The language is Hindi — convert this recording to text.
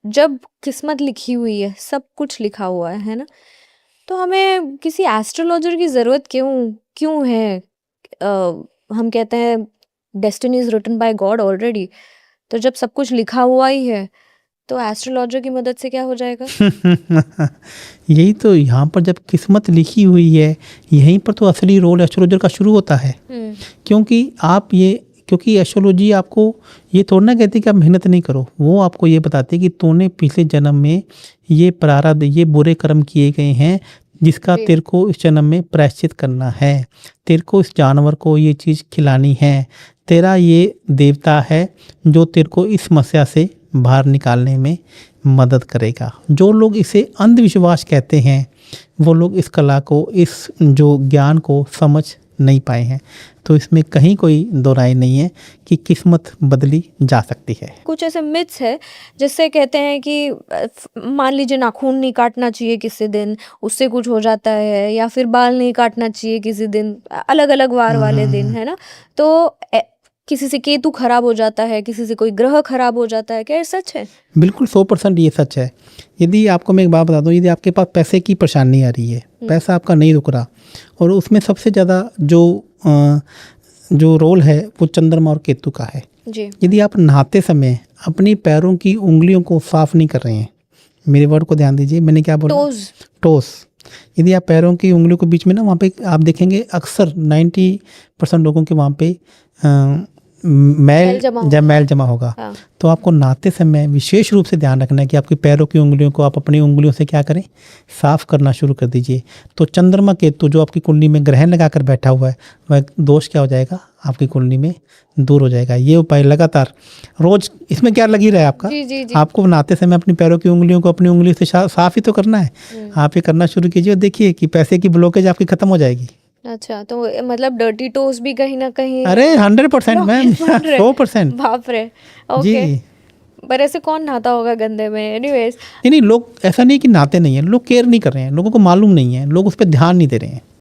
जब किस्मत लिखी हुई है, सब कुछ लिखा हुआ है ना? तो हमें किसी एस्ट्रोलॉजर की ज़रूरत क्यों क्यों है? अ, हम कहते हैं destiny is written by God already, तो जब सब कुछ लिखा हुआ ही है, तो एस्ट्रोलॉजर की मदद से क्या हो जाएगा? यही तो, यहाँ पर जब किस्मत लिखी हुई है, यहीं पर तो असली रोल एस्ट्रोलॉजर का शुरू होता है। हुँ, क्योंकि एस्ट्रोलॉजी आपको ये थोड़ा ना कहती कि आप मेहनत नहीं करो, वो आपको ये बताती है कि तूने पिछले जन्म में ये प्रारब्ध, ये बुरे कर्म किए गए हैं, जिसका जी। तेरे को इस जन्म में प्रायश्चित करना है। तेरे को इस जानवर को ये चीज़ खिलानी है। तेरा ये देवता है जो तेरे को इस समस्या से बाहर निकालने में मदद करेगा। जो लोग इसे अंधविश्वास कहते हैं, वो लोग इस कला को, इस जो ज्ञान को समझ नहीं पाए हैं। तो इसमें कहीं कोई दो राय नहीं है कि किस्मत बदली जा सकती है। कुछ ऐसे मिथ्स है जिससे कहते हैं कि मान लीजिए नाखून नहीं काटना चाहिए किसी दिन, उससे कुछ हो जाता है, या फिर बाल नहीं काटना चाहिए किसी दिन, अलग-अलग वार वाले दिन, है ना? तो किसी से केतु खराब हो जाता है, किसी से कोई ग्रह खराब हो जाता है, क्या ये सच है? बिल्कुल 100% ये सच है। यदि आपको मैं एक बात बता दूँ, यदि आपके पास पैसे की परेशानी आ रही है, पैसा आपका नहीं रुक रहा, और उसमें सबसे ज़्यादा जो रोल है वो चंद्रमा और केतु का है। जी। यदि आप नहाते समय अपनी पैरों की उंगलियों को साफ नहीं कर रहे हैं, मेरे वर्ड को ध्यान दीजिए, मैंने क्या बोला? टोज़। टोस। यदि आप पैरों की उंगलियों के बीच में ना, वहाँ पे आप देखेंगे अक्सर 90% लोगों के वहाँ पे मैल जमा होगा। हाँ। तो आपको नहाते समय विशेष रूप से ध्यान रखना है कि आपकी पैरों की उंगलियों को आप अपनी उंगलियों से क्या करें, साफ करना शुरू कर दीजिए। तो चंद्रमा केतु जो आपकी कुंडली में ग्रहण लगाकर बैठा हुआ है, वह दोष क्या हो जाएगा, आपकी कुंडली में दूर हो जाएगा। ये उपाय लगातार रोज, इसमें क्या लगी रहा है आपका, जी, जी, जी। आपको नहाते समय अपनी पैरों की उंगलियों को अपनी उंगलियों से साफ ही तो करना है। आप ये करना शुरू कीजिए और देखिए कि पैसे की ब्लॉकेज आपकी खत्म हो जाएगी। अच्छा, तो मतलब डर्टी टोज़ भी कहीं न कहीं अरे 100% मैम, ब्लॉकेज बन रहे। 100%। बाप रे! जी। ओके। पर ऐसे कौन नहाता होगा गंदे में? एनीवेज़। नहीं, लोग ऐसा नहीं कि नहाते नहीं हैं, लोग केयर नहीं कर रहे हैं, लोगों को मालूम नहीं है, लोग उस पे ध्यान नहीं दे रहे हैं।